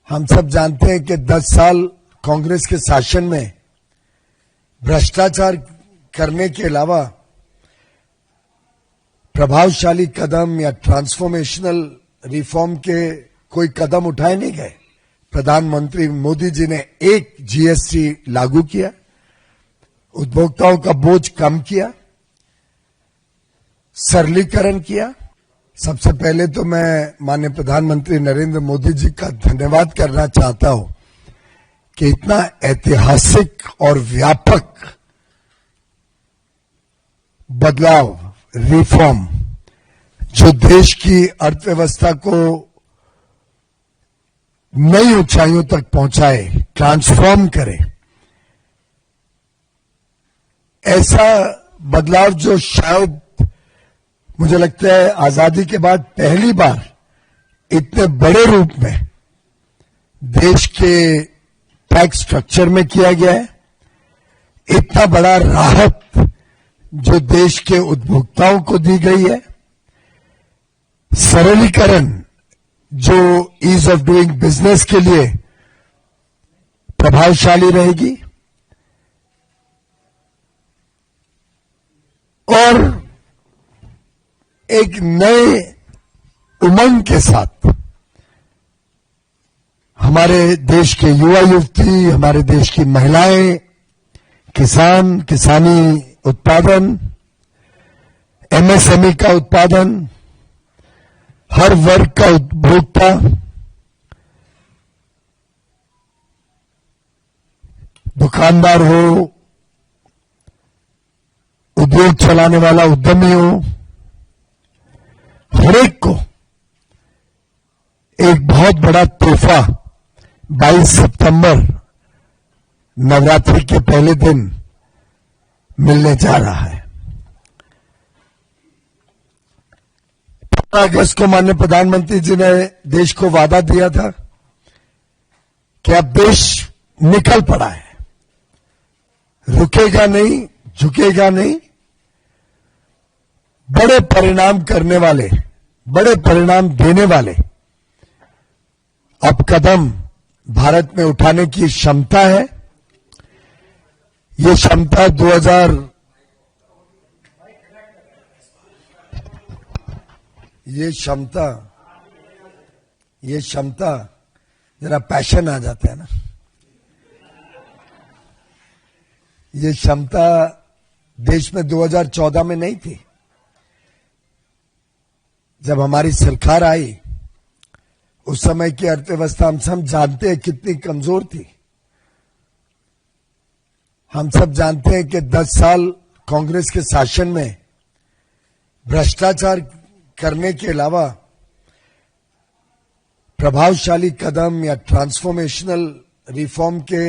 हम सब जानते हैं कि 10 साल कांग्रेस के शासन में भ्रष्टाचार करने के अलावा प्रभावशाली कदम या ट्रांसफॉर्मेशनल रिफॉर्म के कोई कदम उठाए नहीं गए। प्रधानमंत्री मोदी जी ने एक जीएसटी लागू किया, उपभोक्ताओं का बोझ कम किया, सरलीकरण किया। सबसे पहले तो मैं माननीय प्रधानमंत्री नरेंद्र मोदी जी का धन्यवाद करना चाहता हूं कि इतना ऐतिहासिक और व्यापक बदलाव, रिफॉर्म जो देश की अर्थव्यवस्था को नई ऊंचाइयों तक पहुंचाए, ट्रांसफॉर्म करे, ऐसा बदलाव जो शायद मुझे लगता है आजादी के बाद पहली बार इतने बड़े रूप में देश के टैक्स स्ट्रक्चर में किया गया है। इतना बड़ा राहत जो देश के उपभोक्ताओं को दी गई है, सरलीकरण जो ईज ऑफ डूइंग बिजनेस के लिए प्रभावशाली रहेगी, और एक नए उमंग के साथ हमारे देश के युवा युवती, हमारे देश की महिलाएं, किसान, किसानी उत्पादन, एमएसएमई का उत्पादन, हर वर्ग का उपभोक्ता दुकानदार हो, उद्योग चलाने वाला उद्यमी हो, हर एक को एक बहुत बड़ा तोहफा 22 सितंबर नवरात्रि के पहले दिन मिलने जा रहा है। 15 अगस्त को माननीय प्रधानमंत्री जी ने देश को वादा दिया था कि अब देश निकल पड़ा है, रुकेगा नहीं, झुकेगा नहीं, बड़े परिणाम करने वाले, बड़े परिणाम देने वाले अब कदम भारत में उठाने की क्षमता है। ये क्षमता ये क्षमता जरा पैशन आ जाता है ना, ये क्षमता देश में 2014 में नहीं थी। जब हमारी सरकार आई उस समय की अर्थव्यवस्था हम सब जानते हैं कितनी कमजोर थी। हम सब जानते हैं कि 10 साल कांग्रेस के शासन में भ्रष्टाचार करने के अलावा प्रभावशाली कदम या ट्रांसफॉर्मेशनल रिफॉर्म के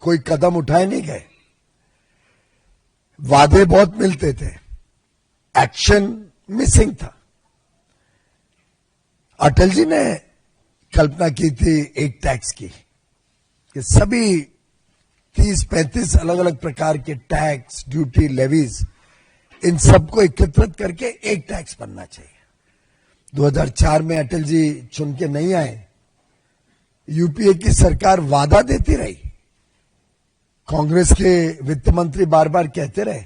कोई कदम उठाए नहीं गए। वादे बहुत मिलते थे, एक्शन मिसिंग था। अटल जी ने कल्पना की थी एक टैक्स की कि सभी 30-35 अलग अलग प्रकार के टैक्स, ड्यूटी, लेवीज, इन सबको एकत्रित करके एक टैक्स बनना चाहिए। 2004 में अटल जी चुन के नहीं आए, यूपीए की सरकार वादा देती रही। कांग्रेस के वित्त मंत्री बार बार कहते रहे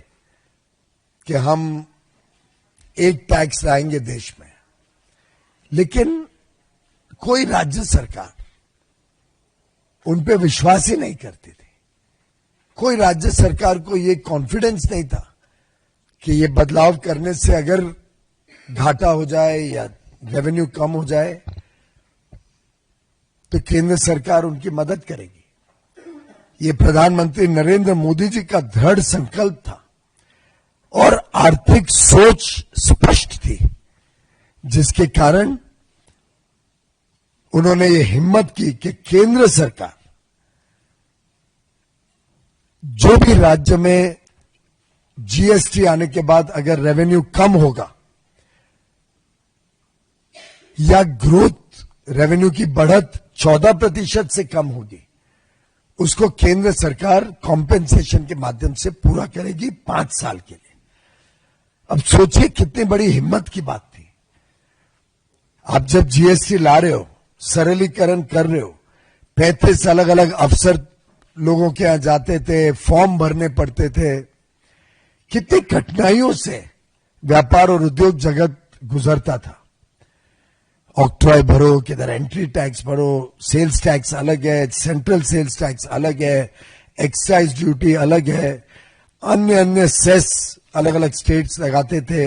कि हम एक टैक्स लाएंगे देश में, लेकिन कोई राज्य सरकार उन पे विश्वास ही नहीं करती थी। कोई राज्य सरकार को ये कॉन्फिडेंस नहीं था कि ये बदलाव करने से अगर घाटा हो जाए या रेवेन्यू कम हो जाए तो केंद्र सरकार उनकी मदद करेगी। ये प्रधानमंत्री नरेंद्र मोदी जी का दृढ़ संकल्प था और आर्थिक सोच स्पष्ट थी, जिसके कारण उन्होंने ये हिम्मत की कि केंद्र सरकार जो भी राज्य में जीएसटी आने के बाद अगर रेवेन्यू कम होगा या ग्रोथ, रेवेन्यू की बढ़त 14% से कम होगी, उसको केंद्र सरकार कॉम्पेंसेशन के माध्यम से पूरा करेगी 5 साल के लिए। अब सोचिए कितनी बड़ी हिम्मत की बात थी। आप जब जीएसटी ला रहे हो, सरलीकरण कर रहे हो, 35 अलग अलग अफसर लोगों के यहां जाते थे, फॉर्म भरने पड़ते थे। कितनी कठिनाइयों से व्यापार और उद्योग जगत गुजरता था। ऑक्ट्रॉय भरो, किधर एंट्री टैक्स भरो, सेल्स टैक्स अलग है, सेंट्रल सेल्स टैक्स अलग है, एक्साइज ड्यूटी अलग है, अन्य अन्य सेस अलग अलग स्टेट्स लगाते थे।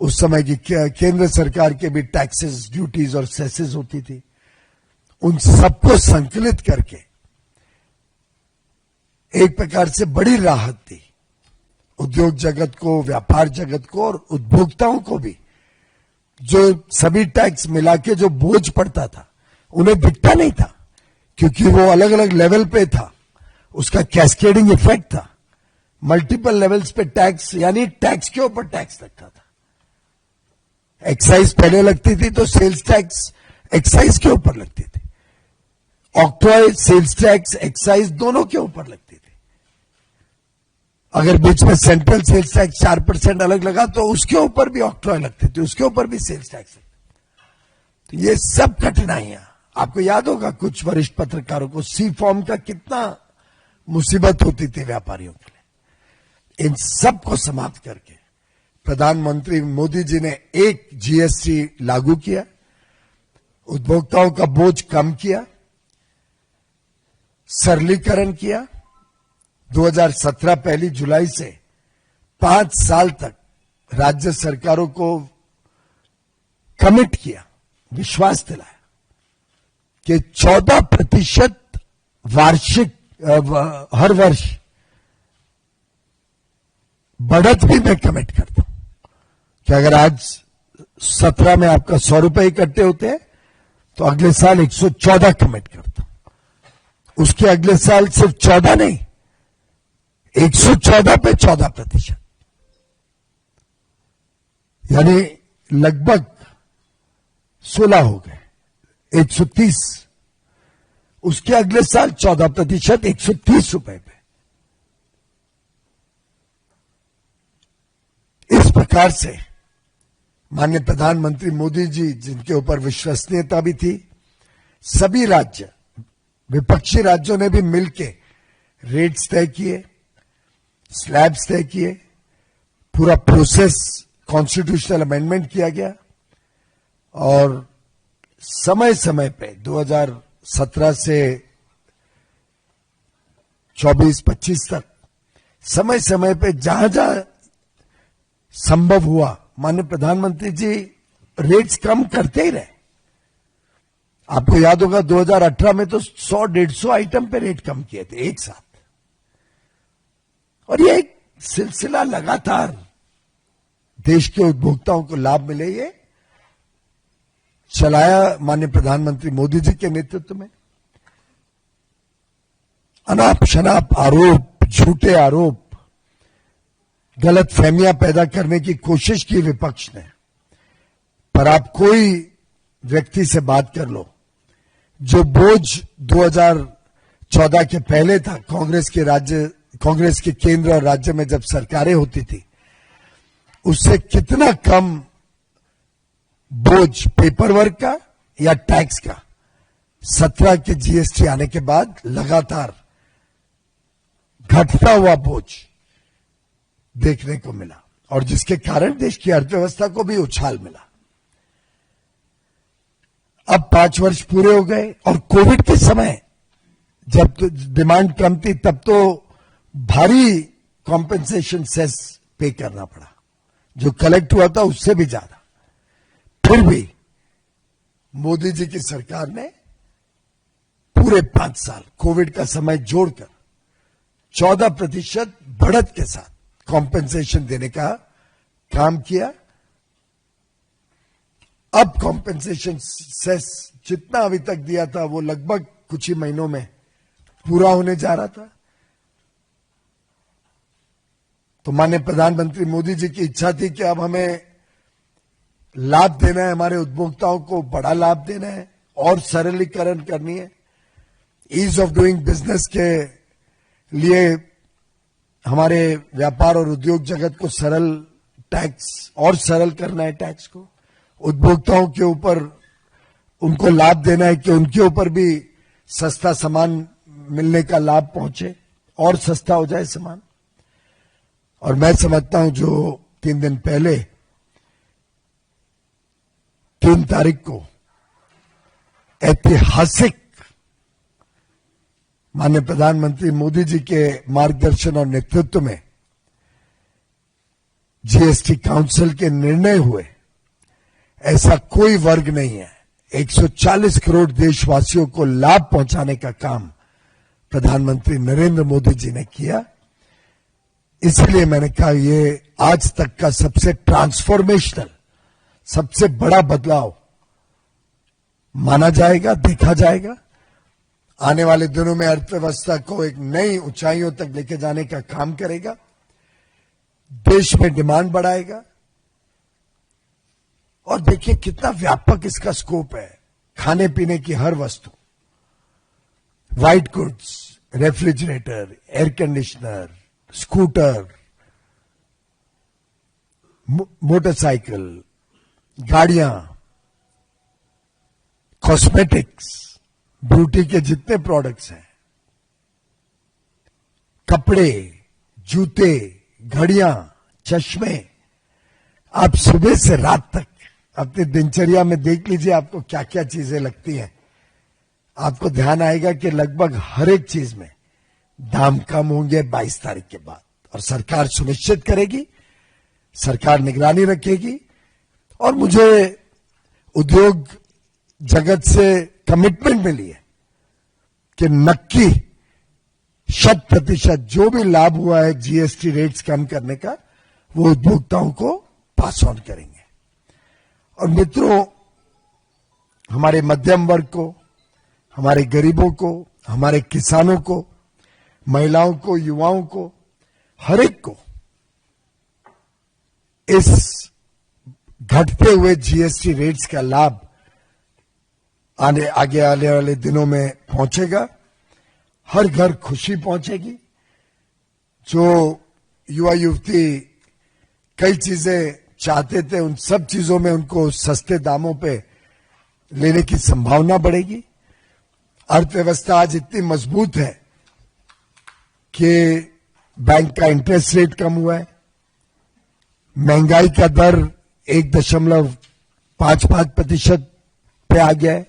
उस समय की केंद्र सरकार के भी टैक्सेस, ड्यूटीज और सेसेस होती थी। उन सबको संकलित करके एक प्रकार से बड़ी राहत दी उद्योग जगत को, व्यापार जगत को और उपभोक्ताओं को भी। जो सभी टैक्स मिला के जो बोझ पड़ता था उन्हें दिखता नहीं था, क्योंकि वो अलग अलग लेवल पे था, उसका कैस्केडिंग इफेक्ट था। मल्टीपल लेवल्स पे टैक्स, यानी टैक्स के ऊपर टैक्स लगता था। एक्साइज पहले लगती थी तो सेल्स टैक्स एक्साइज के ऊपर लगती थी। ऑक्ट्रॉय, सेल्स टैक्स, एक्साइज दोनों के ऊपर लगती थी। अगर बीच में सेंट्रल सेल्स टैक्स 4% अलग लगा तो उसके ऊपर भी ऑक्ट्रॉय लगती थी, उसके ऊपर भी सेल्स टैक्स लगता। तो ये सब कठिनाइयां, आपको याद होगा कुछ वरिष्ठ पत्रकारों को सी फॉर्म का कितना मुसीबत होती थी व्यापारियों के लिए। इन सब को समाप्त करके प्रधानमंत्री मोदी जी ने एक जीएसटी लागू किया, उपभोक्ताओं का बोझ कम किया, सरलीकरण किया। 2017 पहली जुलाई से 5 साल तक राज्य सरकारों को कमिट किया, विश्वास दिलाया कि 14% वार्षिक हर वर्ष बढ़त भी मैं कमिट करता हूं कि अगर आज 17 में आपका 100 रुपए इकट्ठे होते हैं तो अगले साल 114 कमिट करता हूं। उसके अगले साल सिर्फ 14 नहीं, 114 पे 14%, यानी लगभग 16 हो गए, 130। उसके अगले साल 14%, 130 रुपए पे। इस प्रकार से माननीय प्रधानमंत्री मोदी जी, जिनके ऊपर विश्वसनीयता भी थी, सभी राज्य, विपक्षी राज्यों ने भी मिलकर रेट्स तय किए, स्लैब्स तय किए, पूरा प्रोसेस कॉन्स्टिट्यूशनल अमेंडमेंट किया गया और समय समय पे 2017 से 24-25 तक समय समय पे जहां जहां संभव हुआ माननीय प्रधानमंत्री जी रेट्स कम करते ही रहे। आपको याद होगा 2018 में तो 100-150 आइटम पे रेट कम किए थे एक साथ, और ये एक सिलसिला लगातार देश के उपभोक्ताओं को लाभ मिले, ये चलाया माननीय प्रधानमंत्री मोदी जी के नेतृत्व में। अनाप शनाप आरोप, झूठे आरोप, गलत फहमियां पैदा करने की कोशिश की विपक्ष ने, पर आप कोई व्यक्ति से बात कर लो, जो बोझ 2014 के पहले था, कांग्रेस के केंद्र और राज्य में जब सरकारें होती थी, उससे कितना कम बोझ पेपर वर्क का या टैक्स का 17 के जीएसटी आने के बाद लगातार घटता हुआ बोझ देखने को मिला, और जिसके कारण देश की अर्थव्यवस्था को भी उछाल मिला। अब 5 वर्ष पूरे हो गए और कोविड के समय जब तो डिमांड कम थी, तब तो भारी कॉम्पेंसेशन सेस पे करना पड़ा, जो कलेक्ट हुआ था उससे भी ज्यादा। फिर भी मोदी जी की सरकार ने पूरे 5 साल कोविड का समय जोड़कर 14% बढ़त के साथ कॉम्पेंसेशन देने का काम किया। अब कॉम्पेंसेशन सेस जितना अभी तक दिया था वो लगभग कुछ ही महीनों में पूरा होने जा रहा था। तो माननीय प्रधानमंत्री मोदी जी की इच्छा थी कि अब हमें लाभ देना है, हमारे उपभोक्ताओं को बड़ा लाभ देना है और सरलीकरण करनी है। ईज ऑफ डूइंग बिजनेस के लिए हमारे व्यापार और उद्योग जगत को सरल करना है, टैक्स को उपभोक्ताओं के ऊपर उनको लाभ देना है कि उनके ऊपर भी सस्ता सामान मिलने का लाभ पहुंचे और सस्ता हो जाए सामान। और मैं समझता हूं जो 3 दिन पहले 3 तारीख को ऐतिहासिक माननीय प्रधानमंत्री मोदी जी के मार्गदर्शन और नेतृत्व में जीएसटी काउंसिल के निर्णय हुए, ऐसा कोई वर्ग नहीं है। 140 करोड़ देशवासियों को लाभ पहुंचाने का काम प्रधानमंत्री नरेंद्र मोदी जी ने किया। इसलिए मैंने कहा ये आज तक का सबसे ट्रांसफॉर्मेशनल, सबसे बड़ा बदलाव माना जाएगा, देखा जाएगा। आने वाले दिनों में अर्थव्यवस्था को एक नई ऊंचाइयों तक लेके जाने का काम करेगा, देश में डिमांड बढ़ाएगा। और देखिए कितना व्यापक इसका स्कोप है। खाने पीने की हर वस्तु, white goods, refrigerator, air conditioner, scooter, motorcycle, गाड़ियां, कॉस्मेटिक्स, ब्यूटी के जितने प्रोडक्ट्स हैं, कपड़े, जूते, घड़ियां, चश्मे, आप सुबह से रात तक अपनी दिनचर्या में देख लीजिए आपको क्या क्या चीजें लगती हैं। आपको ध्यान आएगा कि लगभग हर एक चीज में दाम कम होंगे 22 तारीख के बाद। और सरकार सुनिश्चित करेगी, सरकार निगरानी रखेगी। और मुझे उद्योग जगत से कमिटमेंट मिली है कि नक्की 100% जो भी लाभ हुआ है जीएसटी रेट्स कम करने का, वो उपभोक्ताओं को पास ऑन करेंगे। और मित्रों, हमारे मध्यम वर्ग को, हमारे गरीबों को, हमारे किसानों को, महिलाओं को, युवाओं को, हर एक को इस घटते हुए जीएसटी रेट्स का लाभ आगे आने वाले दिनों में पहुंचेगा। हर घर खुशी पहुंचेगी। जो युवा युवती कई चीजें चाहते थे, उन सब चीजों में उनको सस्ते दामों पे लेने की संभावना बढ़ेगी। अर्थव्यवस्था आज इतनी मजबूत है कि बैंक का इंटरेस्ट रेट कम हुआ है, महंगाई का दर 1.55% पे आ गया है,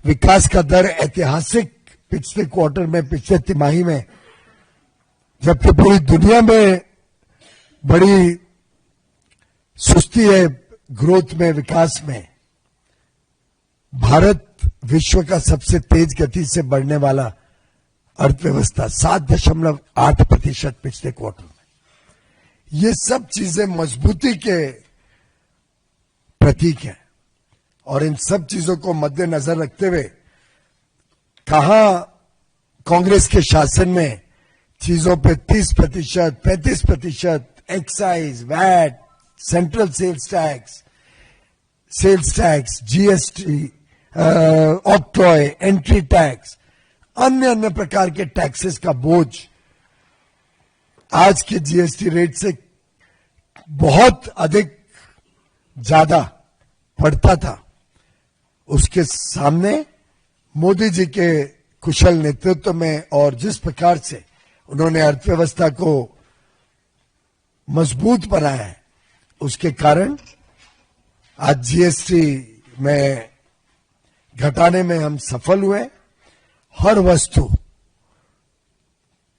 विकास का दर ऐतिहासिक पिछले क्वार्टर में, पिछले तिमाही में, जबकि पूरी दुनिया में बड़ी सुस्ती है ग्रोथ में, विकास में, भारत विश्व का सबसे तेज गति से बढ़ने वाला अर्थव्यवस्था, 7.8% पिछले क्वार्टर में। ये सब चीजें मजबूती के प्रतीक हैं। और इन सब चीजों को मद्देनजर रखते हुए कहां कांग्रेस के शासन में चीजों पे 30%, 35% excise, VAT, central sales tax, GST, octroi, entry tax, अन्य प्रकार के टैक्सेस का बोझ आज के जीएसटी रेट से बहुत अधिक ज्यादा पड़ता था। उसके सामने मोदी जी के कुशल नेतृत्व में और जिस प्रकार से उन्होंने अर्थव्यवस्था को मजबूत बनाया है, उसके कारण आज जीएसटी में घटाने में हम सफल हुए। हर वस्तु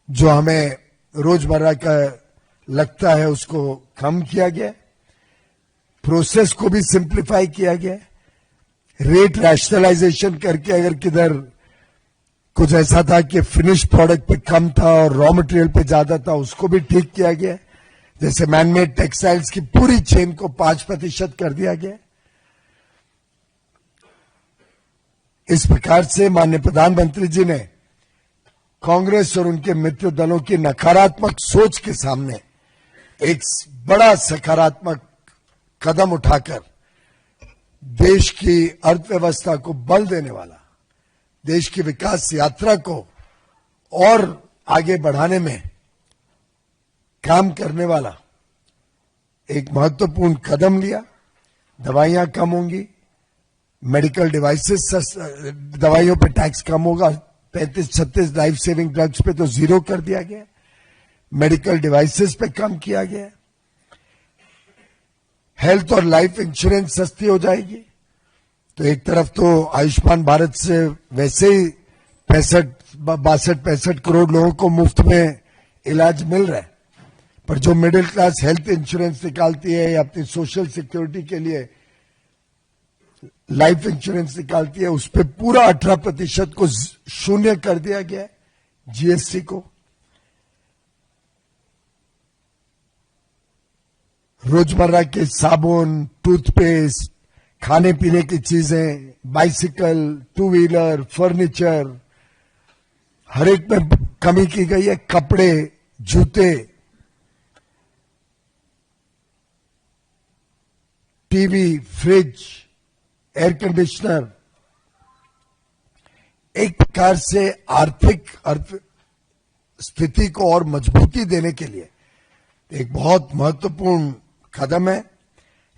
जो हमें रोजमर्रा का लगता है उसको कम किया गया, प्रोसेस को भी सिंप्लीफाई किया गया, रेट रैशनलाइजेशन करके अगर किधर कुछ ऐसा था कि फिनिश प्रोडक्ट पे कम था और रॉ मटेरियल पे ज्यादा था, उसको भी ठीक किया गया। जैसे मैनमेड टेक्सटाइल्स की पूरी चेन को 5% कर दिया गया। इस प्रकार से माननीय प्रधानमंत्री जी ने कांग्रेस और उनके मित्र दलों की नकारात्मक सोच के सामने एक बड़ा सकारात्मक कदम उठाकर देश की अर्थव्यवस्था को बल देने वाला, देश की विकास यात्रा को और आगे बढ़ाने में काम करने वाला एक महत्वपूर्ण कदम लिया। दवाइयां कम होंगी, मेडिकल डिवाइसेस दवाइयों पे टैक्स कम होगा, 35-36 लाइफ सेविंग ड्रग्स पे तो जीरो कर दिया गया, मेडिकल डिवाइसेस पे कम किया गया, हेल्थ और लाइफ इंश्योरेंस सस्ती हो जाएगी। तो एक तरफ तो आयुष्मान भारत से वैसे ही 62-65 करोड़ लोगों को मुफ्त में इलाज मिल रहा है, पर जो मिडिल क्लास हेल्थ इंश्योरेंस निकालती है या अपनी सोशल सिक्योरिटी के लिए लाइफ इंश्योरेंस निकालती है, उस पर पूरा 18% को शून्य कर दिया गया है जीएसटी को। रोजमर्रा के साबुन, टूथपेस्ट, खाने पीने की चीजें, बाइसिकल, टू व्हीलर, फर्नीचर, हर एक में कमी की गई है। कपड़े, जूते, टीवी, फ्रिज, एयर कंडीशनर, एक प्रकार से आर्थिक अर्थ स्थिति को और मजबूती देने के लिए एक बहुत महत्वपूर्ण कदम है।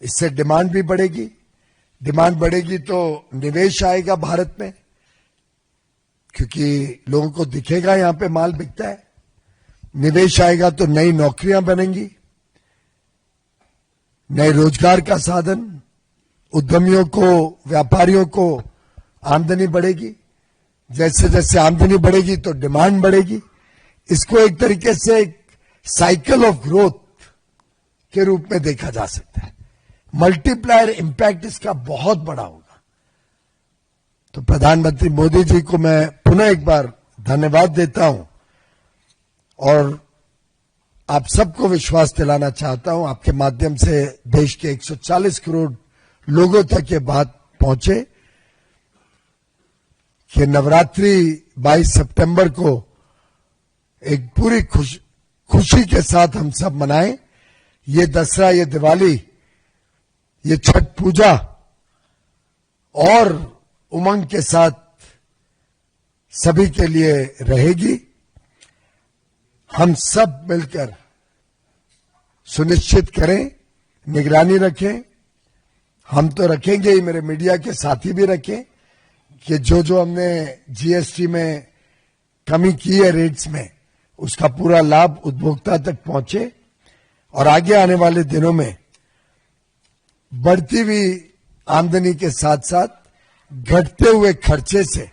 इससे डिमांड भी बढ़ेगी, डिमांड बढ़ेगी तो निवेश आएगा भारत में, क्योंकि लोगों को दिखेगा यहां पे माल बिकता है। निवेश आएगा तो नई नौकरियां बनेंगी, नए रोजगार का साधन, उद्यमियों को, व्यापारियों को आमदनी बढ़ेगी। जैसे जैसे आमदनी बढ़ेगी तो डिमांड बढ़ेगी। इसको एक तरीके से एक साइकिल ऑफ ग्रोथ के रूप में देखा जा सकता है। मल्टीप्लायर इंपैक्ट इसका बहुत बड़ा होगा। तो प्रधानमंत्री मोदी जी को मैं पुनः एक बार धन्यवाद देता हूं और आप सबको विश्वास दिलाना चाहता हूं, आपके माध्यम से देश के 140 करोड़ लोगों तक ये बात पहुंचे कि नवरात्रि 22 सितंबर को एक पूरी खुशी के साथ हम सब मनाएं। ये दसरा, ये दिवाली, ये छठ पूजा और उमंग के साथ सभी के लिए रहेगी। हम सब मिलकर सुनिश्चित करें, निगरानी रखें, हम तो रखेंगे ही, मेरे मीडिया के साथी भी रखें कि जो हमने जीएसटी में कमी की है रेट्स में, उसका पूरा लाभ उपभोक्ता तक पहुंचे और आगे आने वाले दिनों में बढ़ती हुई आमदनी के साथ साथ घटते हुए खर्चे से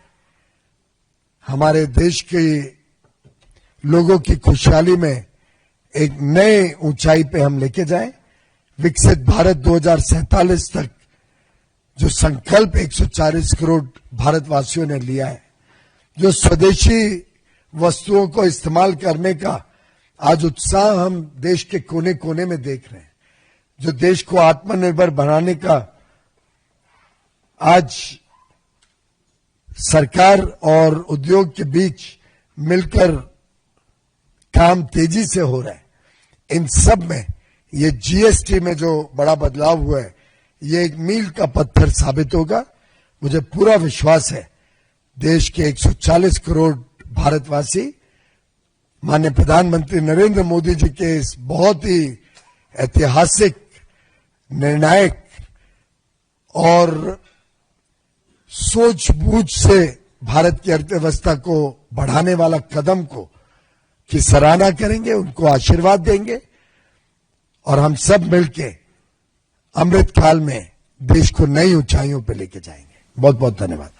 हमारे देश के लोगों की खुशहाली में एक नए ऊंचाई पे हम लेके जाएं। विकसित भारत 2047 तक जो संकल्प 140 करोड़ भारतवासियों ने लिया है, जो स्वदेशी वस्तुओं को इस्तेमाल करने का आज उत्साह हम देश के कोने कोने में देख रहे हैं, जो देश को आत्मनिर्भर बनाने का आज सरकार और उद्योग के बीच मिलकर काम तेजी से हो रहा है। इन सब में ये जीएसटी में जो बड़ा बदलाव हुआ है, ये एक मील का पत्थर साबित होगा। मुझे पूरा विश्वास है देश के 140 करोड़ भारतवासी माननीय प्रधानमंत्री नरेंद्र मोदी जी के इस बहुत ही ऐतिहासिक, निर्णायक और सूझबूझ से भारत की अर्थव्यवस्था को बढ़ाने वाला कदम को की सराहना करेंगे, उनको आशीर्वाद देंगे और हम सब मिलके अमृत काल में देश को नई ऊंचाइयों पर लेके जाएंगे। बहुत बहुत धन्यवाद।